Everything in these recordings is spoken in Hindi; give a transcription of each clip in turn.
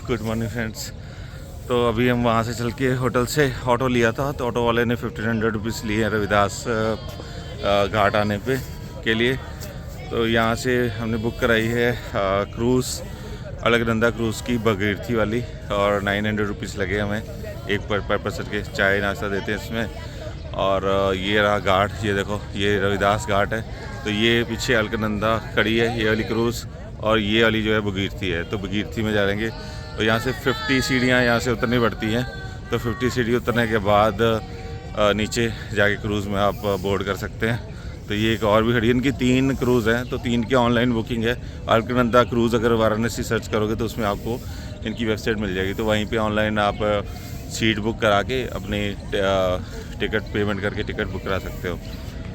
Good morning friends. तो अभी हम वहाँ से चल के होटल से ऑटो लिया था, तो ऑटो वाले ने 1500 रुपीज़ लिए रविदास घाट आने पे के लिए। तो यहाँ से हमने बुक कराई है क्रूज़, अलकनंदा क्रूज़ की भगीरथी वाली, और 900 रुपीज़ लगे हमें एक पर पर्सन के। चाय नाश्ता देते हैं इसमें। और ये रहा घाट, ये देखो ये रविदास घाट है। तो ये पीछे अलकनंदा खड़ी है, ये वाली क्रूज़, और ये वाली जो है भगीरथी है। तो भगीरथी में जाएंगे। तो यहाँ से 50 सीढ़ियाँ यहाँ से उतरनी पड़ती हैं। तो 50 सीढ़ी उतरने के बाद नीचे जाके क्रूज़ में आप बोर्ड कर सकते हैं। तो ये एक और भी खड़ी है, इनकी 3 क्रूज़ हैं, तो 3 की ऑनलाइन बुकिंग है। अलकनंदा क्रूज़ अगर वाराणसी सर्च करोगे तो उसमें आपको इनकी वेबसाइट मिल जाएगी। तो वहीं पे ऑनलाइन आप सीट बुक करा के अपनी टिकट पेमेंट करके टिकट बुक करा सकते हो।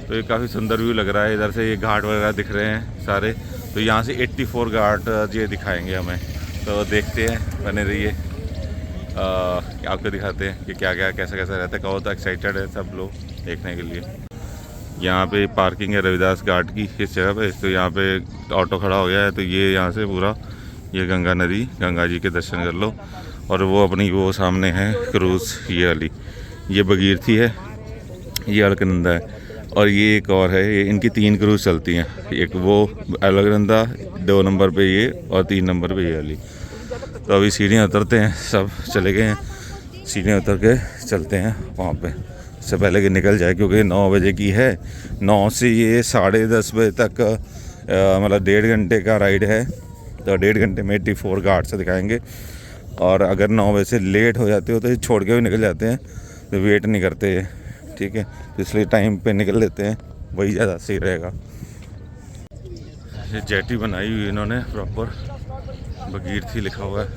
तो ये काफ़ी सुंदर व्यू लग रहा है, इधर से ये घाट वगैरह दिख रहे हैं सारे। तो यहाँ से 84 घाट ये दिखाएंगे हमें, तो देखते हैं, बने रहिए। आपको दिखाते हैं कि क्या क्या कैसा कैसा रहता है। कहो तो एक्साइटेड है सब लोग देखने के लिए। यहाँ पे पार्किंग है रविदास घाट की इस जगह पे। तो यहाँ पे ऑटो खड़ा हो गया है। तो ये यहाँ से पूरा ये गंगा नदी, गंगा जी के दर्शन कर लो। और वो अपनी वो सामने है क्रूज़, ये वाली, ये भगीरथी है, ये अलकनंदा है, और ये एक और है। ये इनकी 3 क्रूज़ चलती हैं, एक वो अलकनंदा 2 नंबर पे ये, और 3 नंबर पे ये वाली। तो अभी सीढ़ियाँ उतरते हैं, सब चले गए हैं, सीढ़ियाँ उतर के चलते हैं वहाँ पे, इससे पहले कि निकल जाए, क्योंकि 9 बजे की है। 9 से ये 10:30 बजे तक मतलब 1.5 घंटे का राइड है। तो 1.5 घंटे में 84 घाट से दिखाएंगे। और अगर 9 बजे से लेट हो जाते हो तो ये छोड़ के भी निकल जाते हैं, तो वेट नहीं करते, ठीक है। तो इसलिए टाइम पे निकल लेते हैं, वही ज़्यादा सही रहेगा। ये जेटी बनाई हुई इन्होंने प्रॉपर, भगीरथी लिखा हुआ है।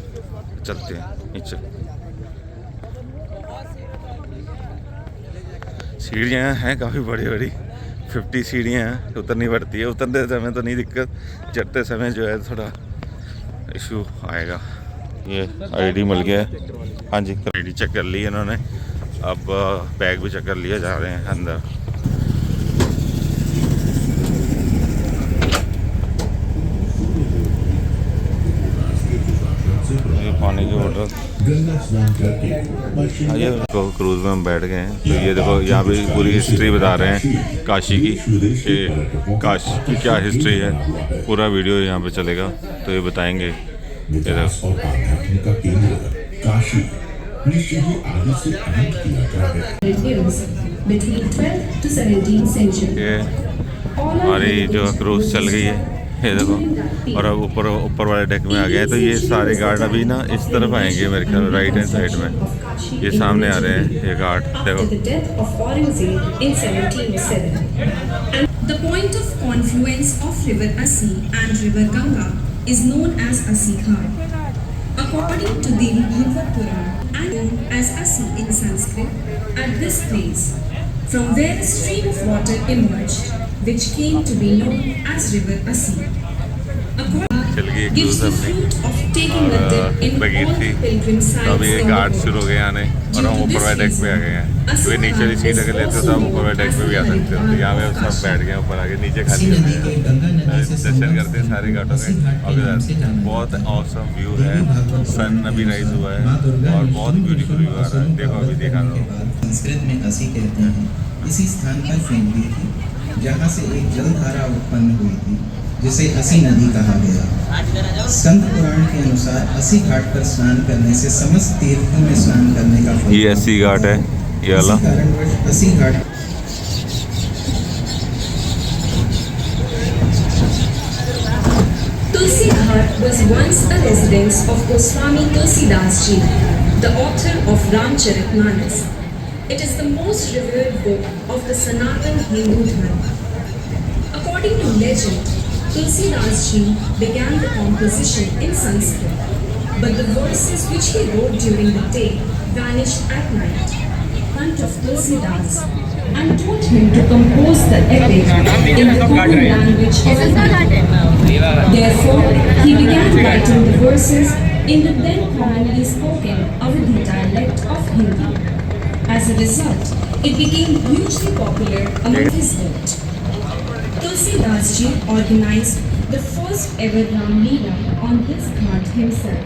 चलते हैं नीचे। सीढ़ियाँ हैं काफ़ी बड़ी बड़ी, 50 सीढ़ियाँ हैं, उतरनी पड़ती है। उतरते समय तो नहीं दिक्कत, चढ़ते समय जो है थोड़ा इशू आएगा। ये आईडी मिल गया है, हाँ जी, आईडी चेक कर ली इन्होंने। अब बैग भी चेक कर लिया, जा रहे हैं अंदर। ये पानी की बोतल, ये क्रूज़ में हम बैठ गए हैं। तो ये देखो यहाँ पे पूरी हिस्ट्री बता रहे हैं काशी की, कि काशी की क्या हिस्ट्री है। पूरा वीडियो यहाँ पे चलेगा, तो ये बताएंगे। ये हमारी जो क्रूज़ चल गई है, ये देखो। और अब ऊपर वाले डेक में आ गए हैं। तो ये सारे घाट अभी ना इस तरफ आएंगे मेरे ख्याल, राइट हैंड साइड में ये सामने आ रहे हैं ये घाट, देखो। The point of confluence of river Assi and river Ganga is known as Assi Ghat. According to the Bhagavad Puran, and known as Assi in Sanskrit, at this place, from where a stream of water emerged, which came to be known as river Assi. Gives the fruit of taking a dip in all pilgrim sites. तो अभी ये घाट शुरू हो गए आने, और हम ऊपर वाले डेक पे आ गए हैं। तो ये नीचे वाली सीट अगर लेते हो तो आप ऊपर वाले डेक पे भी आ सकते हो। तो यहाँ पे सब बैठ गए ऊपर आके, नीचे खाली दर्शन करते हैं सारे घाटों के। और बहुत औसम व्यू है, सन अभी राइज हुआ है, और बहुत ब्यूटीफुल व्यू आ रहा है। देखो अभी देखा तो संस्कृत में असी कहते हैं। इसी स्थान पर फेंकती थी, जहाँ से एक जलधारा उत्पन्न हुई थी, जिसे असी नदी कहा गया। संत पुराण के अनुसार असी घाट पर स्नान करने से समस्त तीर्थों में स्नान करने का फल। ये असी घाट है, ये वाला असी घाट। Tulsi Ghat was once a residence of Goswami Tulsidas Ji, the author of Ramcharitmanas. It is the most revered book of the Sanatan Hindu Dharma. According to legend, Tulsidas Ji began the composition in Sanskrit, but the verses which he wrote during the day vanished at night. Hunt of Tulsidas and taught him to compose the epic in the common language of Hindi. Therefore, he began writing the verses in the then commonly spoken Awadhi dialect of Hindi. As a result, it became hugely popular among his court. Tulsidas Ji organized the first ever Ram Leela on this ghat himself.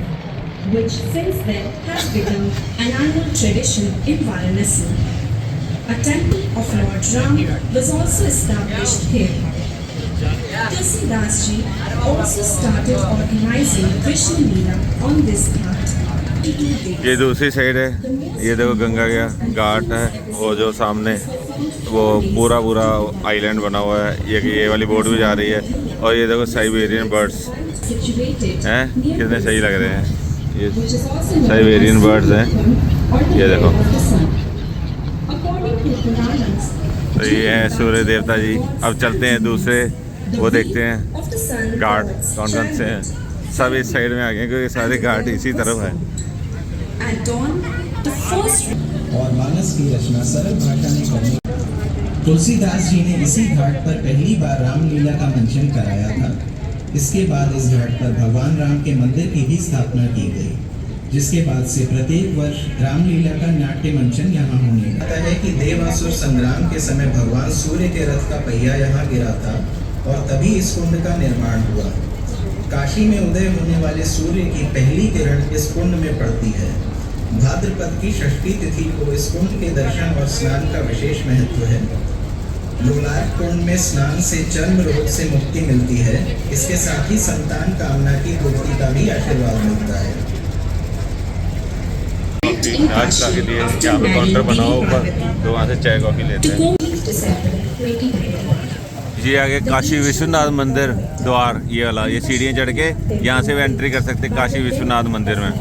which since then has become an annual tradition in Varanasi. A temple of Lord Ram was also established here. Tulsidas ji also started organizing Krishna Leela on this ghat. ये दूसरी साइड है, ये देखो गंगा का घाट है, वो जो सामने वो पूरा पूरा आइलैंड बना हुआ है, ये वाली बोट भी जा रही है, और ये देखो साइबेरियन बर्ड्स हैं, कितने सही लग रहे हैं, ये साइबेरियन बर्ड्स हैं, ये देखो। तो ये हैं सूर्य देवता जी। अब चलते हैं दूसरे, वो देखते हैं घाट कौन कौन से हैं। सब इस साइड में आ गए क्योंकि सारे घाट इसी तरफ है। और मानस की रचना सरल भाषा में करने तुलसीदास जी ने इसी घाट पर पहली बार रामलीला का मंचन कराया था। इसके बाद इस घाट पर भगवान राम के मंदिर की भी स्थापना की गई, जिसके बाद से प्रत्येक वर्ष रामलीला का नाट्य मंचन यहाँ होने लगा है कि देवासुर संग्राम के समय भगवान सूर्य के रथ का पहिया यहाँ गिरा था और तभी इस कुंड का निर्माण हुआ। काशी में उदय होने वाले सूर्य की पहली किरण इस कुंड में पड़ती है। भाद्रपद की षष्ठी तिथि को इस कुंड के दर्शन और स्नान का विशेष महत्व है। लोलाट कुंड में स्नान से चर्म रोग से मुक्ति मिलती है। इसके साथ ही संतान कामना की पूर्ति का भी आशीर्वाद मिलता है। नाश्ता के लिए यहाँ पे काउंटर बना हुआ ऊपर, तो वहाँ से चाय कॉफ़ी लेते हैं। ये आगे काशी विश्वनाथ मंदिर द्वार, ये वाला, ये सीढ़ियाँ चढ़ के यहाँ से भी एंट्री कर सकते हैं काशी विश्वनाथ मंदिर में।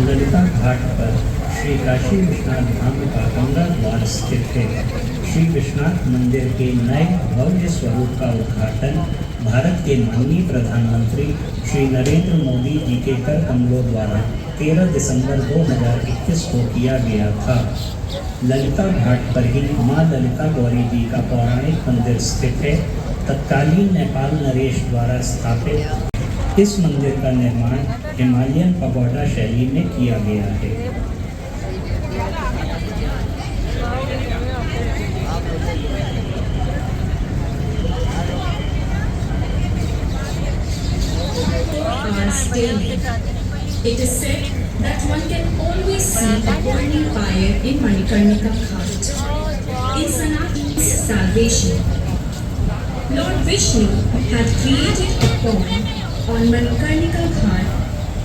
ललिता घाट पर श्री काशी विश्वनाथ धाम का गंगा द्वार स्थित है। श्री विश्वनाथ मंदिर के नए भव्य स्वरूप का उद्घाटन भारत के माननीय प्रधानमंत्री श्री नरेंद्र मोदी जी के कर कमलों द्वारा 13 दिसंबर 2021 को किया गया था। ललिता घाट पर ही माँ ललिता गौरी जी का पौराणिक मंदिर स्थित है। तत्कालीन नेपाल नरेश द्वारा स्थापित इस मंदिर का निर्माण हिमालयन पगोडा शैली में किया गया है। It is said that one can always see a burning fire in Manikarnika Ghat. In Sanatani's salvation, Lord Vishnu had created a pond on Manikarnika Ghat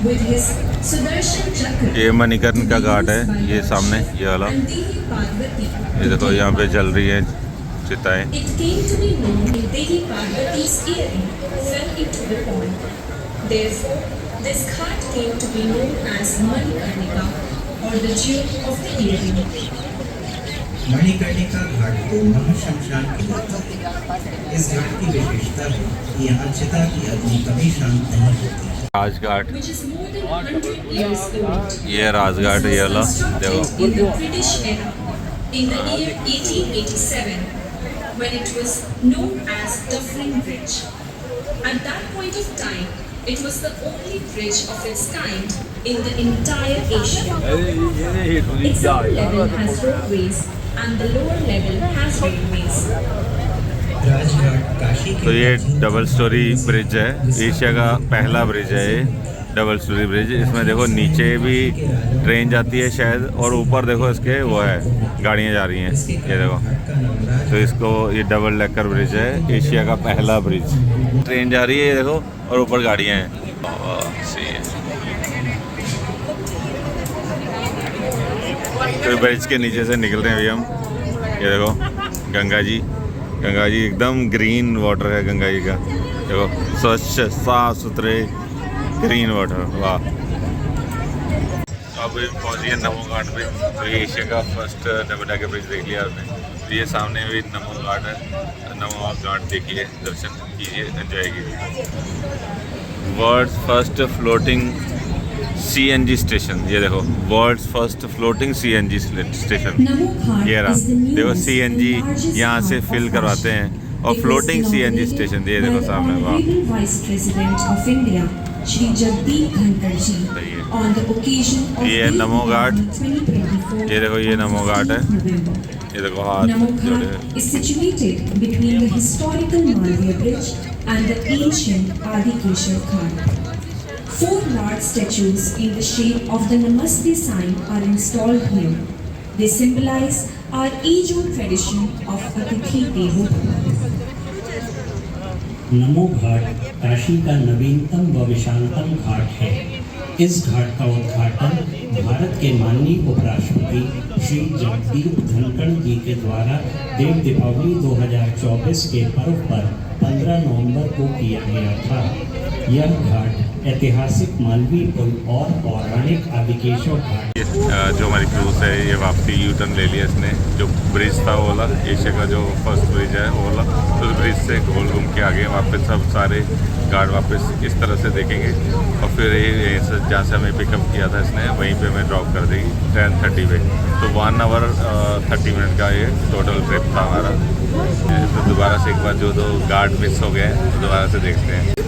with his Sudarshan Chakra. ये मणिकर्णिका घाट है, ये सामने ये वाला, ये देखो यहाँ पे जल रही है चिताएं। It came to be known that Devi Parvati's earring fell into the pond. Therefore, this ghat came to be known as Manikarnika or the jewel of the earring. Manikarnika घाट को महाशमशान कहते हैं। इस घाट की विशेषता है कि यहाँ चिता की अग्नि कभी शांत नहीं होती। Rajghat, Which is more than 100 years old. ये राजघाट, ये वाला देखो। In the British era, in the year 1887, when it was known as Dufferin Bridge. At that point of time, it was the only bridge of its kind in the entire Asia. Its upper level has roadways and the lower level has railways. Rajghat Kashi के तो ये डबल स्टोरी ब्रिज है, एशिया का पहला ब्रिज है ये डबल स्टोरी ब्रिज। इसमें देखो नीचे भी ट्रेन जाती है शायद, और ऊपर देखो इसके वो है गाड़ियाँ जा रही हैं, ये देखो। तो इसको ये डबल डेकर ब्रिज है, एशिया का पहला ब्रिज। ट्रेन जा रही है ये देखो, और ऊपर गाड़ियाँ हैं। तो ब्रिज के नीचे से निकल रहे हैं अभी हम, ये देखो गंगा जी एकदम ग्रीन वाटर है गंगा जी का, देखो स्वच्छ साफ सुथरे ग्रीन वाटर, वाह। अब पहुँच गए नमो घाट पे। तो ये एशिया का फर्स्ट डबल डेकर ब्रिज देख लिया आपने। तो ये सामने भी नमो घाट है, नमो घाट देखिए, दर्शन कीजिए, एंजॉय कीजिए। World's first floating CNG station, ये देखो world's first floating CNG station. ये रहा, देखो CNG यहाँ से फिल करवाते हैं, और फ्लोटिंग CNG स्टेशन, ये देखो सामने, वाह। Vice President of India, Shri Jagdeep Dhankar ji, on the occasion of ये नमो घाट, ये देखो ये नमो घाट है, ये देखो हाथ Namo जोड़े। Ghat is situated between the historical Malviya Bridge and the ancient Adikeshar Ghat. 4 large statues in the shape of the Namaste sign are installed here. They symbolize our age-old tradition of Atithi Devo Bhava. Namo Ghat Kashi का नवीनतम व विशालतम घाट है। इस घाट का उद्घाटन भारत के माननीय उपराष्ट्रपति श्री जगदीप धनखड़ जी के द्वारा देव दीपावली 2024 के पर्व पर 15 नवंबर को किया गया था। यह घाट ऐतिहासिक मालवीय पुल और पौराणिक आदिकेश्वर घाट जो हमारी क्रूज है ये वापसी यू टर्न ले लिया इसने। जो ब्रिज था वो वाला एशिया का जो फर्स्ट ब्रिज है वो वाला, उस ब्रिज से गोल घूम के आगे वापस सब सारे गार्ड वापस इस तरह से देखेंगे और फिर ये जहाँ से हमें पिकअप किया था इसने वहीं पे हमें ड्रॉप कर देगी 10:30 पे। तो 1 आवर 30 मिनट का ये टोटल ट्रिप था हमारा। तो दोबारा से एक बार जो 2 गार्ड मिस हो गए तो दोबारा से देखते हैं।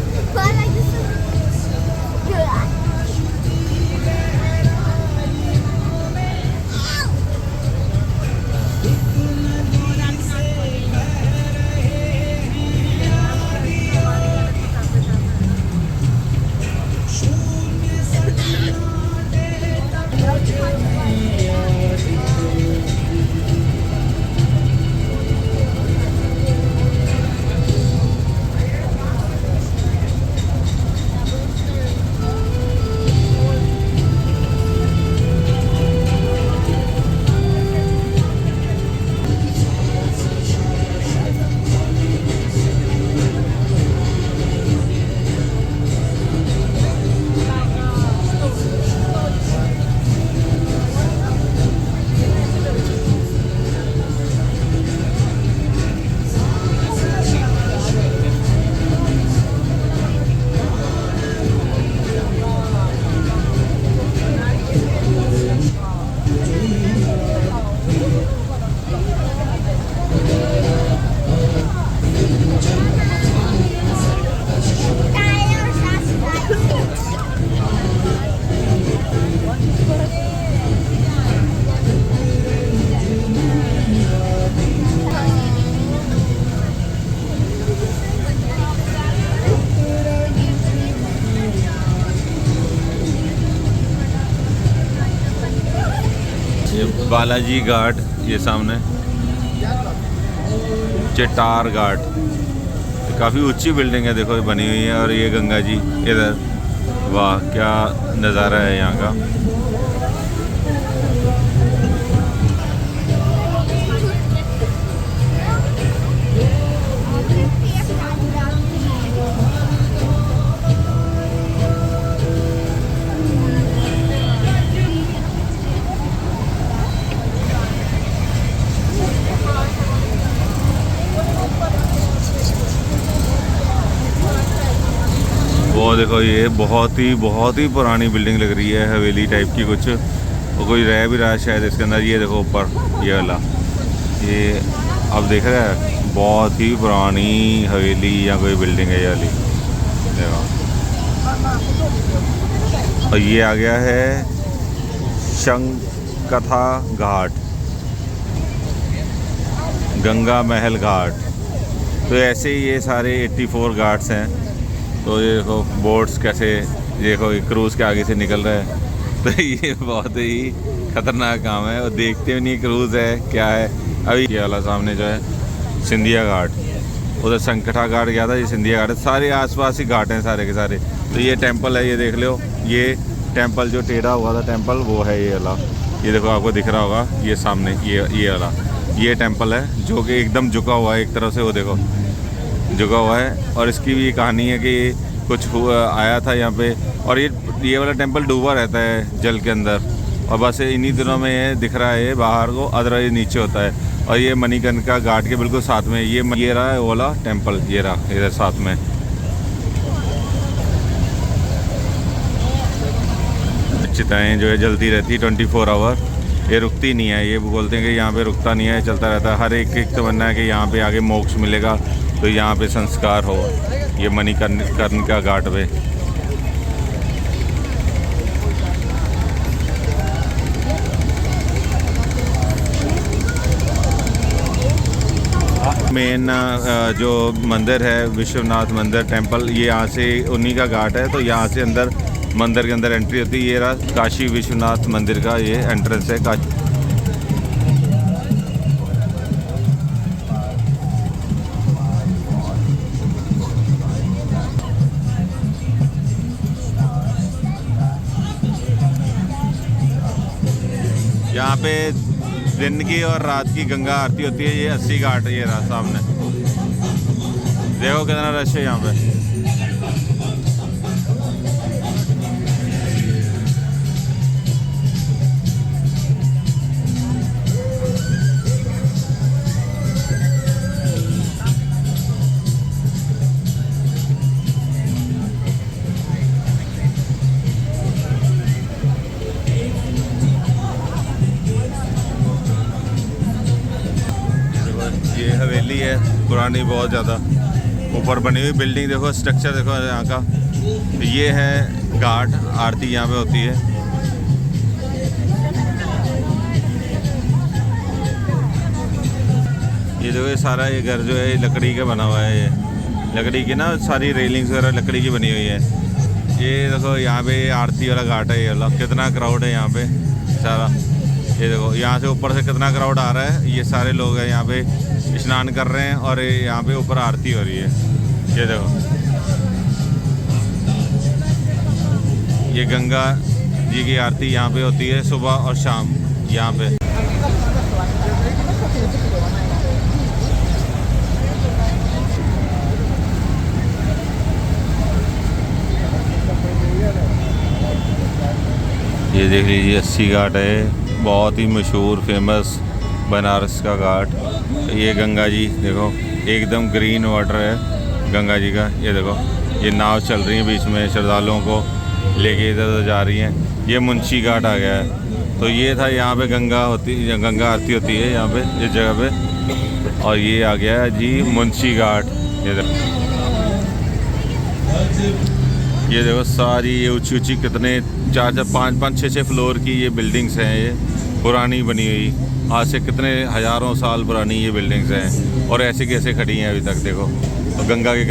बालाजी घाट ये सामने, चिट्टार घाट, काफ़ी ऊंची बिल्डिंग है देखो ये बनी हुई है। और ये गंगा जी इधर, वाह क्या नज़ारा है यहाँ का। वो देखो ये बहुत ही पुरानी बिल्डिंग लग रही है, हवेली टाइप की कुछ, वो कोई रह भी रहा है शायद इसके अंदर। ये देखो ऊपर ये वाला, ये अब देख रहे हैं बहुत ही पुरानी हवेली या कोई बिल्डिंग है ये वाली देखो। और ये आ गया है शंकथा घाट, गंगा महल घाट। तो ऐसे ही ये सारे 84 घाट्स हैं। तो ये देखो बोट्स कैसे देखो क्रूज़ के आगे से निकल रहा है। तो ये बहुत ही ख़तरनाक काम है और देखते भी नहीं क्रूज़ है क्या है। अभी ये वाला सामने जो है सिंधिया घाट, उधर संकटा घाट गया था, ये सिंधिया घाट है। सारे आसपास ही घाट हैं सारे के सारे। तो ये टेंपल है, ये देख लो, ये टेंपल जो टेढ़ा हुआ था टेंपल वो है ये वाला। ये देखो आपको दिख रहा होगा ये सामने ये वाला ये टेंपल है जो कि एकदम झुका हुआ है एक तरफ से, वो देखो झुका हुआ है। और इसकी भी कहानी है कि कुछ आया था यहाँ पे, और ये वाला टेंपल डूबा रहता है जल के अंदर, और बस इन्हीं दिनों में ये दिख रहा है बाहर को, अदरवाइज नीचे होता है। और ये मणिकर्णिका घाट के बिल्कुल साथ में ये रहा है वो वाला टेंपल, ये रहा इधर साथ में। चिताएँ जो है जलती रहती 24 आवर, ये रुकती नहीं है। ये बोलते हैं कि यहाँ पे रुकता नहीं है, चलता रहता है। हर एक तमन्ना है कि यहाँ पे आगे मोक्ष मिलेगा, तो यहाँ पे संस्कार हो। ये मणिकर्णिका घाट पे मेन जो मंदिर है विश्वनाथ मंदिर टेंपल, ये यहाँ से उन्हीं का घाट है। तो यहाँ से अंदर मंदिर के अंदर एंट्री होती है। ये रहा काशी विश्वनाथ मंदिर का ये एंट्रेंस है काशी। यहाँ पे दिन की और रात की गंगा आरती होती है। ये 80 घाट ये रहा सामने, देखो कितना रश है यहाँ पे। ये हवेली है पुरानी, बहुत ज़्यादा ऊपर बनी हुई बिल्डिंग। देखो स्ट्रक्चर देखो यहाँ का। ये है घाट, आरती यहाँ पे होती है। ये देखो ये सारा ये घर जो है लकड़ी का बना हुआ है। ये लकड़ी की ना सारी रेलिंग्स वगैरह लकड़ी की बनी हुई है। ये देखो यहाँ पे आरती वाला घाट है। ये वाला कितना क्राउड है यहाँ पे सारा। ये देखो यहाँ से ऊपर से कितना क्राउड आ रहा है। ये सारे लोग हैं यहाँ पे स्नान कर रहे हैं और यहाँ पे ऊपर आरती हो रही है। ये देखो ये गंगा जी की आरती यहाँ पे होती है सुबह और शाम यहाँ पे। ये देख लीजिए 80 घाट है, बहुत ही मशहूर फेमस बनारस का घाट। ये गंगा जी देखो एकदम ग्रीन वाटर है गंगा जी का। ये देखो ये नाव चल रही है बीच में, श्रद्धालुओं को लेके इधर उधर जा रही हैं। ये मुंशी घाट आ गया है। तो ये था यहाँ पे गंगा आरती होती है यहाँ पे इस जगह पे। और ये आ गया है जी मुंशी घाट। ये देखो सारी ये ऊंची ऊंची कितने 4-4 5-5 6-6 फ्लोर की ये बिल्डिंग्स हैं। ये पुरानी बनी हुई, आज से कितने हज़ारों साल पुरानी ये बिल्डिंग्स हैं और ऐसे कैसे खड़ी हैं अभी तक। देखो और गंगा के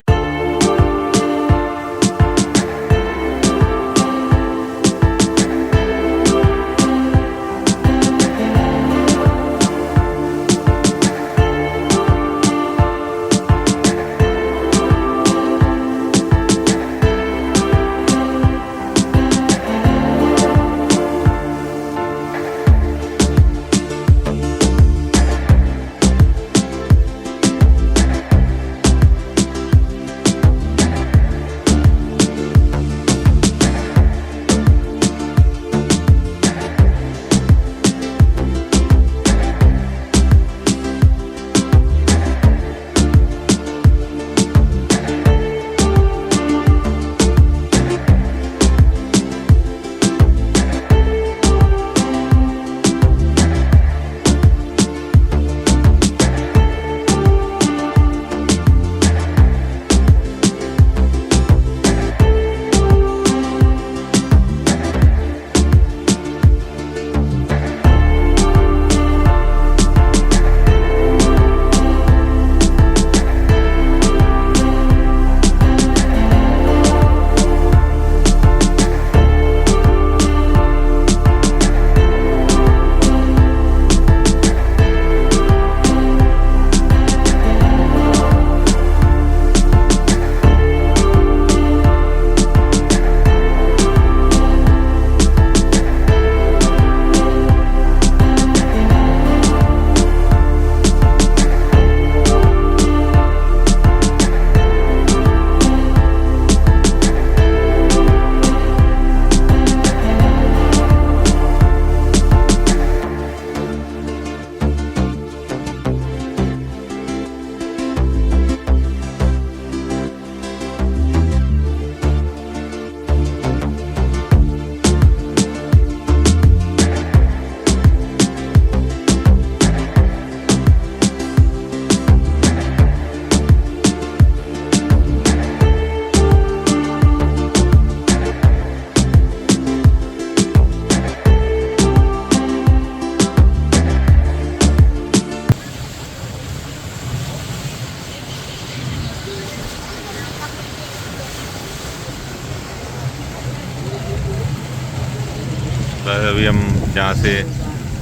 अभी हम जहाँ से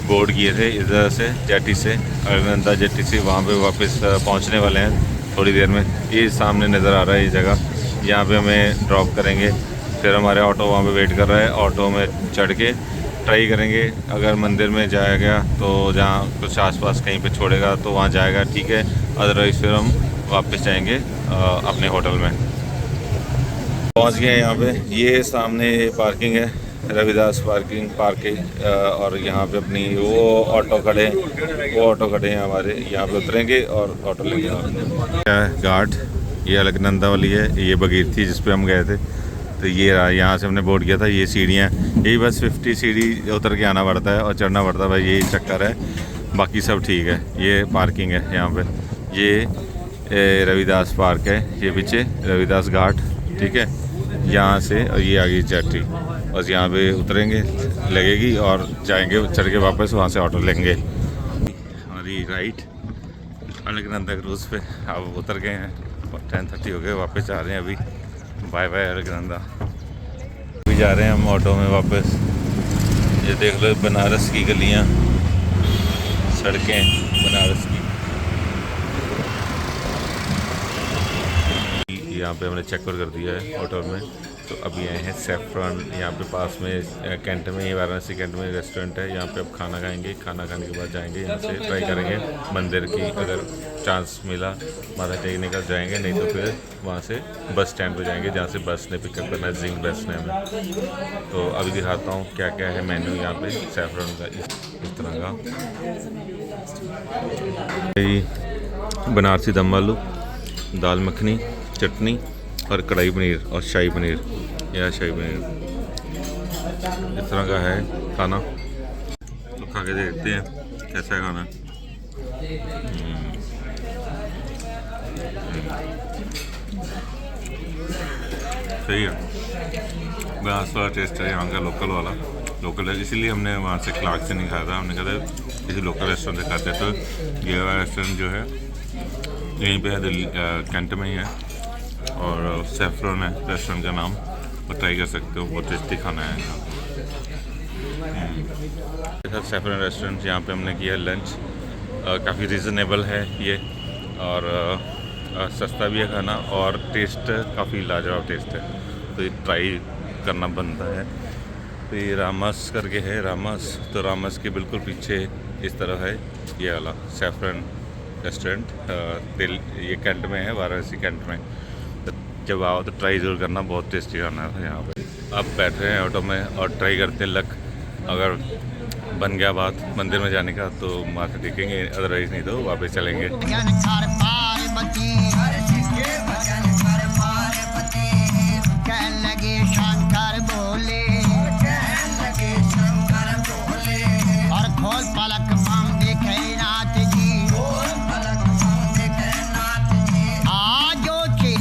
बोर्ड किए थे इधर से जेटी से अलकनंदा जेटी से वहाँ पे वापस पहुँचने वाले हैं थोड़ी देर में। ये सामने नज़र आ रहा है ये जगह, यहाँ पे हमें ड्रॉप करेंगे। फिर हमारे ऑटो वहाँ पे वेट कर रहा है, ऑटो में चढ़ के ट्राई करेंगे। अगर मंदिर में जाएगा तो जहाँ कुछ आसपास कहीं पे छोड़ेगा तो वहाँ जाएगा, ठीक है। अदरवाइज़ फिर हम वापस जाएंगे अपने होटल में। पहुँच गए हैं यहाँ पे। ये सामने पार्किंग है, रविदास पार्किंग पार्क है। और यहाँ पे अपनी वो ऑटो खड़े हैं हमारे, यहाँ पे उतरेंगे और ऑटो लेंगे। क्या है घाट, ये अलकनंदा वाली है, ये बगीर थी जिस पे हम गए थे। तो ये यहाँ से हमने बोर्ड किया था। ये सीढ़ियाँ, यही बस 50 सीढ़ी उतर के आना पड़ता है और चढ़ना पड़ता है, भाई यही चक्कर है, बाकी सब ठीक है। ये पार्किंग है यहाँ पे। ये रविदास पार्क है, ये पीछे रविदास घाट, ठीक है। यहाँ से और ये आगे जेटी, बस यहाँ पे उतरेंगे लगेगी और जाएंगे चढ़ के वापस, वहाँ से ऑटो लेंगे। हमारी राइट अलकनंदा क्रूज़ पे अब उतर गए हैं, 10:30 हो गए, वापस जा रहे हैं अभी। Bye bye Alaknanda. अभी जा रहे हैं हम ऑटो में वापस। ये देख लो बनारस की गलियाँ, सड़कें बनारस की। यहाँ पे हमने चेक कर दिया है होटल में। तो अभी आए हैं सैफरन, यहाँ पे पास में कैंट में, ये वाराणसी कैंट में रेस्टोरेंट है। यहाँ पे अब खाना खाएंगे, खाना खाने के बाद जाएंगे यहाँ से ट्राई करेंगे मंदिर की, अगर चांस मिला माथा टेकने का जाएंगे, नहीं तो फिर वहाँ से बस स्टैंड पे जाएंगे जहाँ से बस ने पिकअप करना है, जिंक बस ने हमें। तो अभी दिखाता हूँ क्या क्या है मेन्यू यहाँ पे सैफरन का, इस तरह का। बनारसी दम आलू, दाल मखनी, चटनी और कढ़ाई पनीर और शाही पनीर, या शाही पनीर, इस तरह का है खाना। तो खा के देखते हैं कैसा है खाना। सही है, बनारस वाला टेस्ट है यहाँ का, लोकल है, इसीलिए हमने वहाँ से क्लार्क से नहीं खाया था। हमने कहा था किसी लोकल रेस्टोरेंट से खाते। तो ये वाला रेस्टोरेंट जो है यहीं पे है, दिल्ली कैंट में ही है, और सैफरन है रेस्टोरेंट का नाम, और ट्राई कर सकते हो, बहुत टेस्टी खाना है यहाँ। सैफरन रेस्टोरेंट, यहाँ पे हमने किया लंच। काफ़ी रिजनेबल है ये, और सस्ता भी है खाना, और टेस्ट काफ़ी लाजवाब टेस्ट है, तो ये ट्राई करना बनता है। तो ये रामस करके है, रामस, तो रामस के बिल्कुल पीछे इस तरह है ये वाला सैफरन रेस्टोरेंट। ये कैंट में है, वाराणसी कैंट में। तो जब आओ तो ट्राई ज़रूर करना, बहुत टेस्टी खाना है यहाँ पे। अब बैठ रहे हैं ऑटो में और ट्राई करते हैं लक, अगर बन गया बात मंदिर में जाने का तो माथा टेकेंगे, अदरवाइज़ नहीं तो वापस चलेंगे।